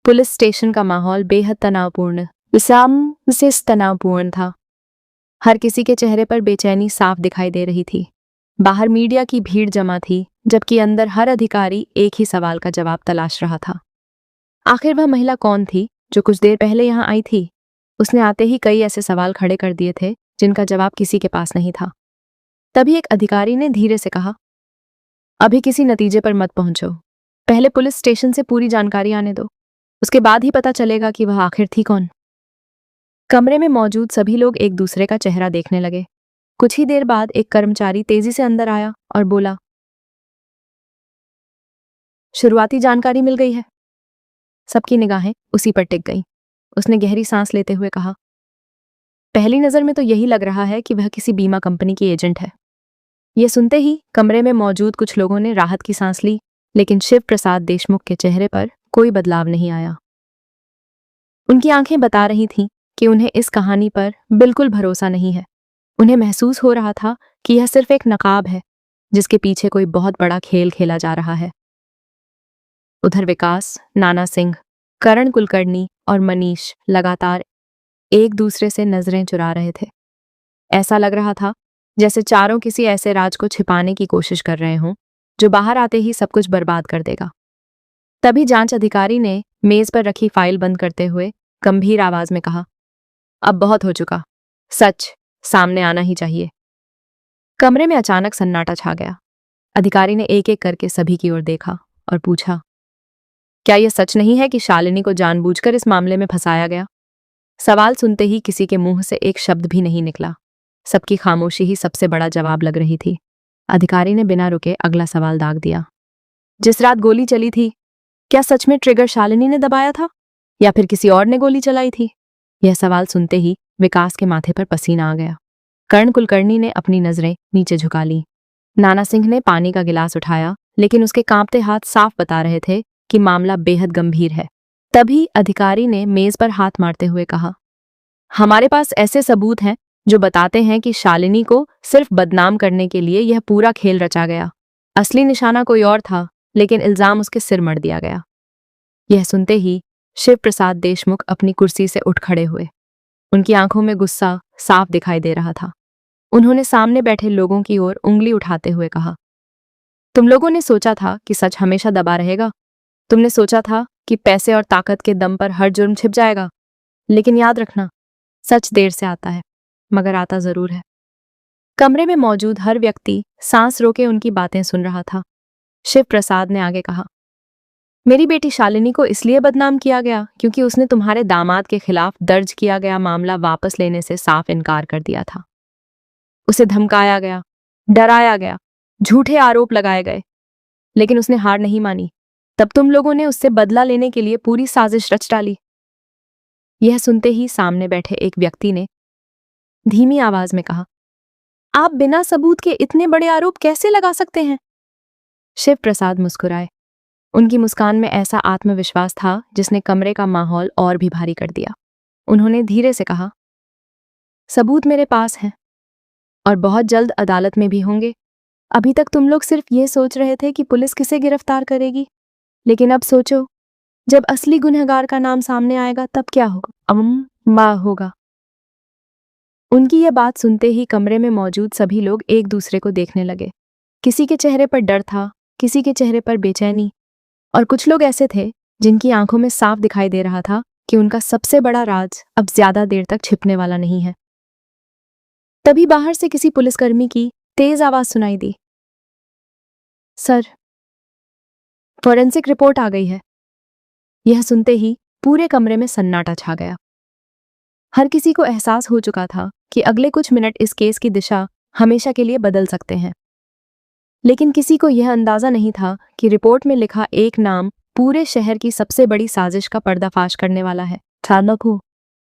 Police station का माहौल बेहद तनावपूर्ण तनावपूर्ण था। हर किसी के चेहरे पर बेचैनी साफ दिखाई दे रही थी। बाहर मीडिया की भीड़ जमा थी, जबकि अंदर हर अधिकारी एक ही सवाल का जवाब तलाश रहा था। आखिर वह महिला कौन थी जो कुछ देर पहले यहाँ आई थी? उसने आते ही कई ऐसे सवाल खड़े कर दिए थे जिनका जवाब किसी के पास नहीं था। तभी एक अधिकारी ने धीरे से कहा, अभी किसी नतीजे पर मत पहुंचो, पहले पुलिस स्टेशन से पूरी जानकारी आने दो, उसके बाद ही पता चलेगा कि वह आखिर थी कौन। कमरे में मौजूद सभी लोग एक दूसरे का चेहरा देखने लगे। कुछ ही देर बाद एक कर्मचारी तेजी से अंदर आया और बोला, शुरुआती जानकारी मिल गई है। सबकी निगाहें उसी पर टिक गईं। उसने गहरी सांस लेते हुए कहा, पहली नजर में तो यही लग रहा है कि वह किसी बीमा कंपनी की एजेंट है। यह सुनते ही कमरे में मौजूद कुछ लोगों ने राहत की सांस ली, लेकिन शिव प्रसाद देशमुख के चेहरे पर कोई बदलाव नहीं आया। उनकी आंखें बता रही थीं कि उन्हें इस कहानी पर बिल्कुल भरोसा नहीं है। उन्हें महसूस हो रहा था कि यह सिर्फ एक नकाब है जिसके पीछे कोई बहुत बड़ा खेल खेला जा रहा है। उधर विकास, नाना सिंह, करण कुलकर्णी और मनीष लगातार एक दूसरे से नजरें चुरा रहे थे। ऐसा लग रहा था जैसे चारों किसी ऐसे राज को छिपाने की कोशिश कर रहे हों जो बाहर आते ही सब कुछ बर्बाद कर देगा। तभी जांच अधिकारी ने मेज पर रखी फाइल बंद करते हुए गंभीर आवाज में कहा, अब बहुत हो चुका, सच सामने आना ही चाहिए। कमरे में अचानक सन्नाटा छा गया। अधिकारी ने एक एक करके सभी की ओर देखा और पूछा, क्या यह सच नहीं है कि शालिनी को जानबूझकर इस मामले में फंसाया गया? सवाल सुनते ही किसी के मुंह से एक शब्द भी नहीं निकला। सबकी खामोशी ही सबसे बड़ा जवाब लग रही थी। अधिकारी ने बिना रुके अगला सवाल दाग दिया, जिस रात गोली चली थी, क्या सच में ट्रिगर शालिनी ने दबाया था या फिर किसी और ने गोली चलाई थी? यह सवाल सुनते ही विकास के माथे पर पसीना आ गया। कर्ण कुलकर्णी ने अपनी नजरें नीचे झुका ली। नाना सिंह ने पानी का गिलास उठाया, लेकिन उसके कांपते हाथ साफ बता रहे थे कि मामला बेहद गंभीर है। तभी अधिकारी ने मेज पर हाथ मारते हुए कहा, हमारे पास ऐसे सबूत हैं जो बताते हैं कि शालिनी को सिर्फ बदनाम करने के लिए यह पूरा खेल रचा गया। असली निशाना कोई और था, लेकिन इल्जाम उसके सिर मढ़ दिया गया। यह सुनते ही शिव प्रसाद देशमुख अपनी कुर्सी से उठ खड़े हुए। उनकी आंखों में गुस्सा साफ दिखाई दे रहा था। उन्होंने सामने बैठे लोगों की ओर उंगली उठाते हुए कहा, तुम लोगों ने सोचा था कि सच हमेशा दबा रहेगा। तुमने सोचा था कि पैसे और ताकत के दम पर हर जुर्म छिप जाएगा। लेकिन याद रखना, सच देर से आता है, मगर आता जरूर है। कमरे में मौजूद हर व्यक्ति सांस रोके उनकी बातें सुन रहा था। शिव प्रसाद ने आगे कहा, मेरी बेटी शालिनी को इसलिए बदनाम किया गया क्योंकि उसने तुम्हारे दामाद के खिलाफ दर्ज किया गया मामला वापस लेने से साफ इनकार कर दिया था। उसे धमकाया गया, डराया गया, झूठे आरोप लगाए गए, लेकिन उसने हार नहीं मानी। तब तुम लोगों ने उससे बदला लेने के लिए पूरी साजिश रच डाली। यह सुनते ही सामने बैठे एक व्यक्ति ने धीमी आवाज में कहा, आप बिना सबूत के इतने बड़े आरोप कैसे लगा सकते हैं? शिव प्रसाद मुस्कुराए। उनकी मुस्कान में ऐसा आत्मविश्वास था जिसने कमरे का माहौल और भी भारी कर दिया। उन्होंने धीरे से कहा, सबूत मेरे पास हैं और बहुत जल्द अदालत में भी होंगे। अभी तक तुम लोग सिर्फ ये सोच रहे थे कि पुलिस किसे गिरफ्तार करेगी, लेकिन अब सोचो, जब असली गुनहगार का नाम सामने आएगा तब क्या होगा? होगा। उनकी यह बात सुनते ही कमरे में मौजूद सभी लोग एक दूसरे को देखने लगे। किसी के चेहरे पर डर था, किसी के चेहरे पर बेचैनी, और कुछ लोग ऐसे थे जिनकी आंखों में साफ दिखाई दे रहा था कि उनका सबसे बड़ा राज अब ज्यादा देर तक छिपने वाला नहीं है। तभी बाहर से किसी पुलिसकर्मी की तेज आवाज सुनाई दी, सर, फॉरेंसिक रिपोर्ट आ गई है। यह सुनते ही पूरे कमरे में सन्नाटा छा गया। हर किसी को एहसास हो चुका था कि अगले कुछ मिनट इस केस की दिशा हमेशा के लिए बदल सकते हैं। लेकिन किसी को यह अंदाजा नहीं था कि रिपोर्ट में लिखा एक नाम पूरे शहर की सबसे बड़ी साजिश का पर्दाफाश करने वाला है। चाणक्य।